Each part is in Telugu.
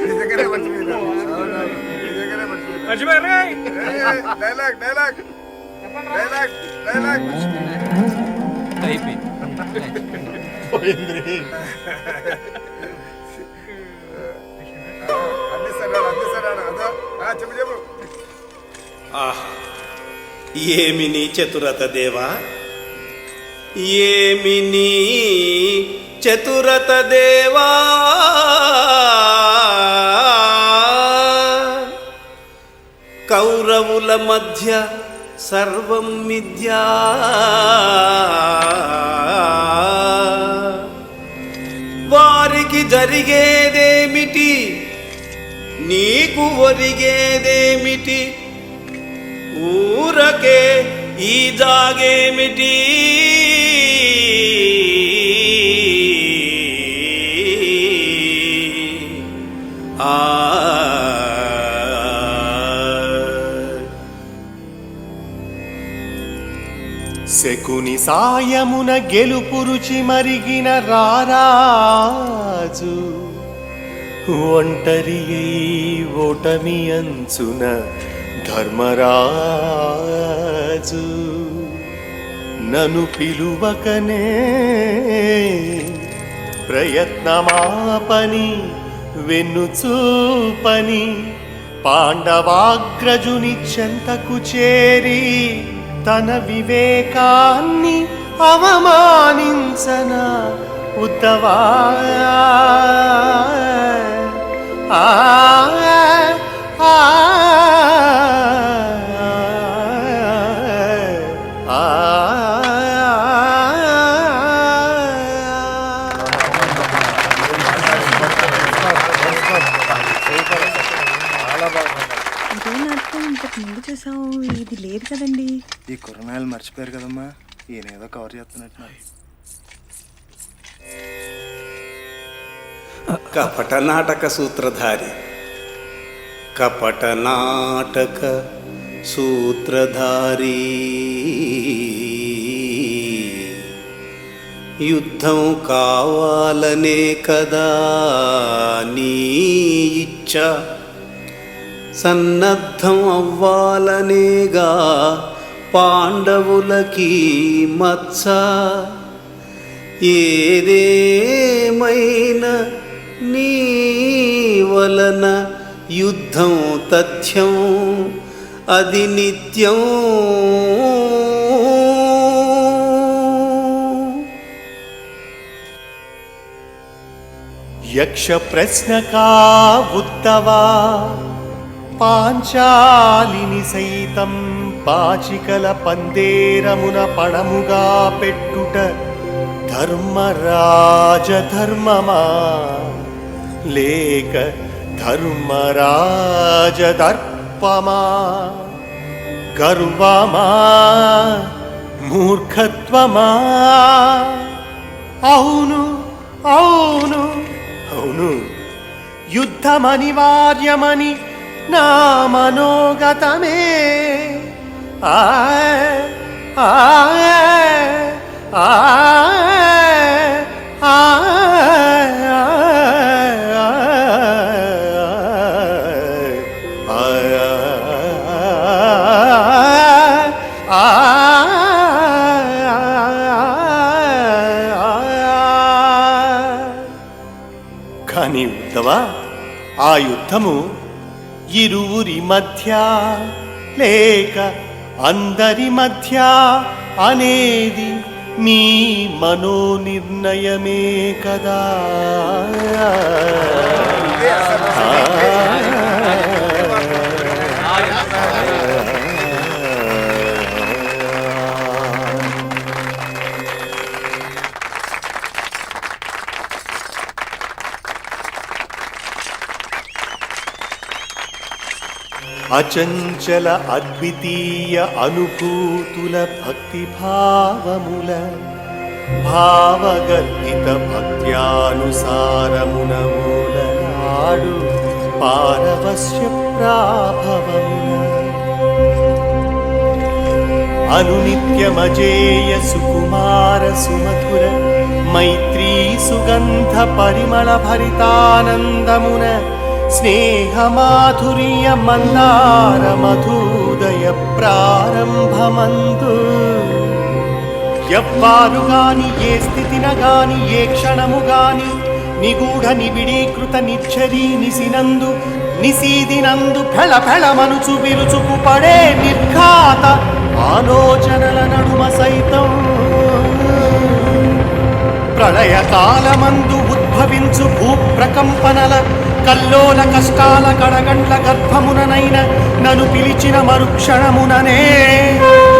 నిజంగానే మర్చిపోయినా. నిజంగానే మర్చిపోయినా. డైలాగ్ డైలాగ్ డైలాగ్ డైలాగ్ అయిపోయింది. అందిస్తాడు అదో చెప్పు చెప్పు. ఏమి నీ చతురత దేవా, ఏమి నీ చతురత దేవా, కౌరవుల మధ్య సర్వం మిథ్యా, వారికి జరిగేదేమిటి నీకు ఒరిగేదేమిటి, ఊరకే ఈ జాగేమిటి, శకుని సాయమున గెలుపురుచి మరిగిన రారాజు, ఒంటరి ఓటమి అంచున ధర్మరాజు, నన్ను పిలువకనే ప్రయత్నమాపని వెన్నుచూపని పాండవాగ్రజుని చెంతకు చేరి తన వివేకాన్ని అవమానించన ఉద్దవా, ముందు చేసావు, ఇది లేదు కదండి. ఈ కొరనాయలు మర్చిపోయారు కదమ్మా, ఈయనేదో కవర్ చేస్తున్నట్టున్నారు. కపట నాటక సూత్రధారి, కపట నాటక సూత్రధారి, యుద్ధం కావాలనే కదా నీ ఇచ్చ, సన్నద్ధం అవ్వాలనేగా పాండవులకి మత్స, ఏదేమైనా నీ వలన యుద్ధం తథ్యం, అది నిత్యం. యక్ష ప్రశ్నకా ఉత్తవా, పాంచాలిని సైతం పాచికల పందేరమున పణముగా పెట్టుట ధర్మరాజ ధర్మమా, లేక ధర్మరాజ దర్పమా, గర్వమా మూర్ఖత్వమా? అవును అవును అవును, యుద్ధమనివార్యమని నా మనోగతమే. కానీ ఉత్తవా, ఆ యుద్ధము ఇరువురి మధ్య లేక అందరి మధ్య అనేది మీ మనోనిర్ణయమే కదా. అచంచల అద్వితీయ అనుభూతుల భక్తిభావముల భావగర్భిత భక్త్యానుసారమున మూలనాడు పారవస్య ప్రాభవమున అనునిత్యమజేయ సుకుమార సుమధుర మైత్రీ సుగంధ పరిమళ భరితానందమున స్నేహమాధుర్య మందార మధుదయ ప్రారంభమందు ఎవ్వారు గాని ఏ స్థితిన గాని ఏ క్షణము గాని నిగూఢ నిబిడీకృత నిచ్చరీ నిసినందు నిసీదినందు ఫెళ ఫెళమనుచు విరుచుకు పడే నిర్ఘాత ఆలోచనల నడుమ సైతం ప్రళయ కాలమందు ఉద్భవించు భూప్రకంపనల కల్లోల కష్టాల కడగండ్ల గర్భముననైన నన్ను పిలిచిన మరుక్షణముననే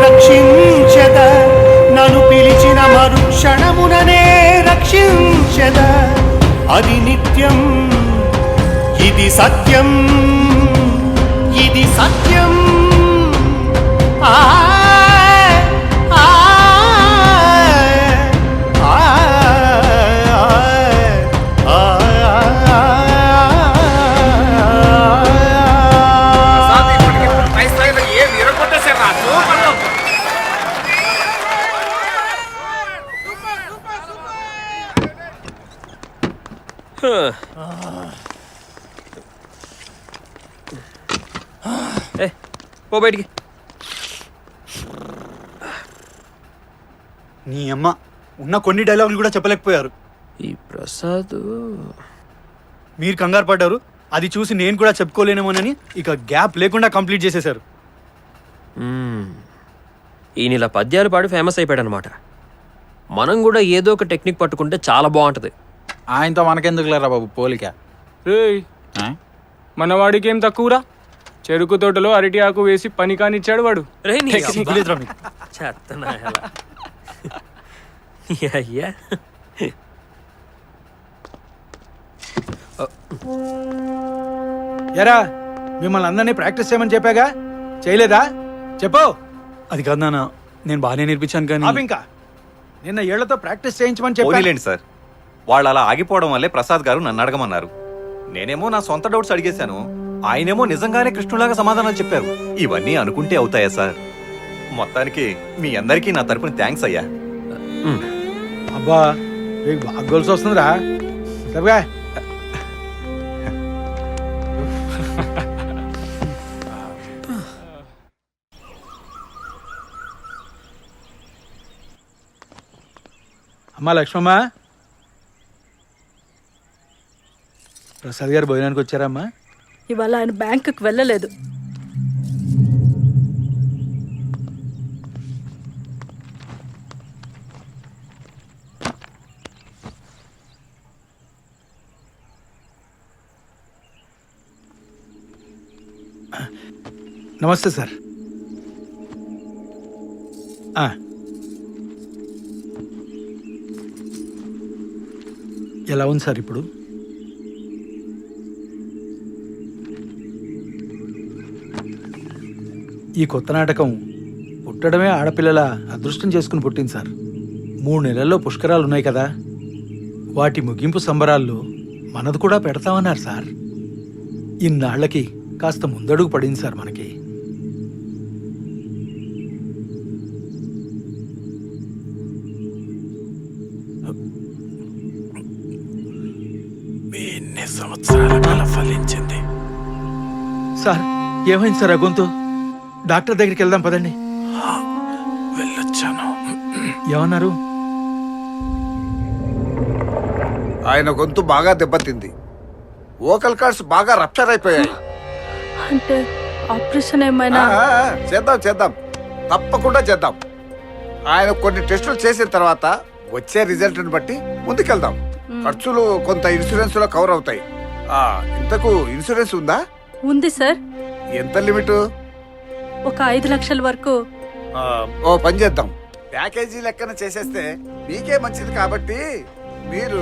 రక్షించద నన్ను పిలిచిన మరుక్షణముననే రక్షించద అది నిత్యం ఇది సత్యం ఇది సత్యం ఆ పో బయటికి. నీ అమ్మ ఉన్న కొన్ని డైలాగులు కూడా చెప్పలేకపోయారు. ఈ ప్రసాద్ మీరు కంగారు పడ్డారు, అది చూసి నేను కూడా చెప్పుకోలేనేమోనని ఇక గ్యాప్ లేకుండా కంప్లీట్ చేసేశారు. ఈయన ఇలా పద్యాలు పాడి ఫేమస్ అయిపోయాడు అనమాట. మనం కూడా ఏదో ఒక టెక్నిక్ పట్టుకుంటే చాలా బాగుంటది. ఆయనతో మనకెందుకు లేరా బాబు పోలిక. రేయ్, మనవాడికి ఏం తక్కువరా? చెరుకు తోటలో అరటి ఆకు వేసి పని కానిచ్చాడు వాడు. రే నీ సిగ్గులేదురా మీకు? చెత్తనా ఎలా? అయ్యా ఎరా మిమ్మల్ని అందరినీ ప్రాక్టీస్ చేయమని చెప్పాగా, చేయలేదా? చెప్పు. అది కాదు నాన్న, నేను బాగానే నేర్పించాను కానీ ఇంకా నిన్న ఏళ్లతో ప్రాక్టీస్ చేయించమని చెప్పాను. పోనీలేండి సార్, వాళ్ళు అలా ఆగిపోవడం వల్లే ప్రసాద్ గారు నన్ను అడగమన్నారు. నేనేమో నా సొంత డౌట్స్ అడిగేశాను, ఆయనేమో నిజంగానే కృష్ణులాగా సమాధానాలు చెప్పారు. ఇవన్నీ అనుకుంటే అవుతాయా సార్? మొత్తానికి మీ అందరికీ నా తరపున థ్యాంక్స్ అయ్యా. అబ్బా మీకు బాగా గొలుసు వస్తుందిరా. సరిగా అమ్మా లక్ష్మమ్మ, ప్రసాద్ గారు భోజనానికి వచ్చారమ్మా? ఇవాళ ఆయన బ్యాంకుకి వెళ్ళలేదు. నమస్తే సార్. ఎలా ఉంది సార్ ఇప్పుడు? ఈ కొత్త నాటకం పుట్టడమే ఆడపిల్లల అదృష్టం చేసుకుని పుట్టింది సార్. 3 నెలల్లో పుష్కరాలు ఉన్నాయి కదా, వాటి ముగింపు సంబరాల్లో మనది కూడా పెడతామన్నారు సార్. ఇన్నాళ్లకి కాస్త ముందడుగు పడింది సార్ మనకి. సార్ ఏమైంది సార్? ఆ గొంతు డాక్టర్ దగ్గరికి వెళ్దాం పదండి. వెళ్ళొచ్చాను. ఏమన్నారు? ఆయన గొంతు బాగా దెబ్బతింది, వోకల్ కార్డ్స్ బాగా రప్చర్ అయిపోయాయి. అంటే ఆపరేషన్ ఏమైనా? చేద్దాం తప్పకుండా చేద్దాం. ఆయన కొన్ని టెస్టులు చేసిన తర్వాత వచ్చే రిజల్ట్ ని బట్టి ముందుకెళ్దాం. ఖర్చులు కొంత ఇన్సూరెన్స్ లో కవర్ అవుతాయి. ఇంతకు ఇన్సూరెన్స్ ఉందా? ఉంది సార్. ఎంత లిమిట్? ఒక 5 లక్షల వరకు. ఓ పని చేద్దాం, ప్యాకేజీ లెక్కన చేసేస్తే మీకే మంచిది కాబట్టి మీరు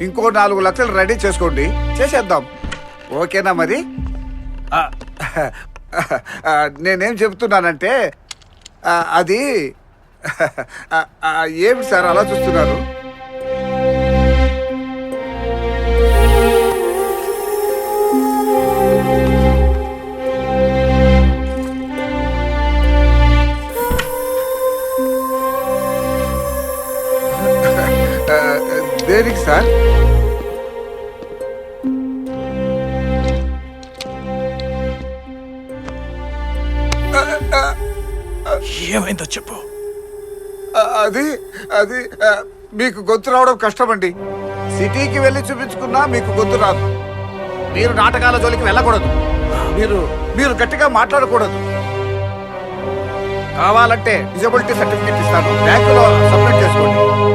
ఇంకో 4 లక్షలు రెడీ చేసుకోండి, చేసేద్దాం. ఓకేనా మరి? నేనేం చెబుతున్నానంటే అది ఏమిటి సార్ అలా చూస్తున్నారు? ఏమైందో చెప్పు. అది అది మీకు గొంతు రావడం కష్టమండి. సిటీకి వెళ్ళి చూపించుకున్నా మీకు గొంతు రాదు. మీరు నాటకాల జోలికి వెళ్ళకూడదు. మీరు గట్టిగా మాట్లాడకూడదు. కావాలంటే డిజబిలిటీ సర్టిఫికేట్ ఇస్తాను, బ్యాంకులో సబ్మిట్ చేసుకోండి.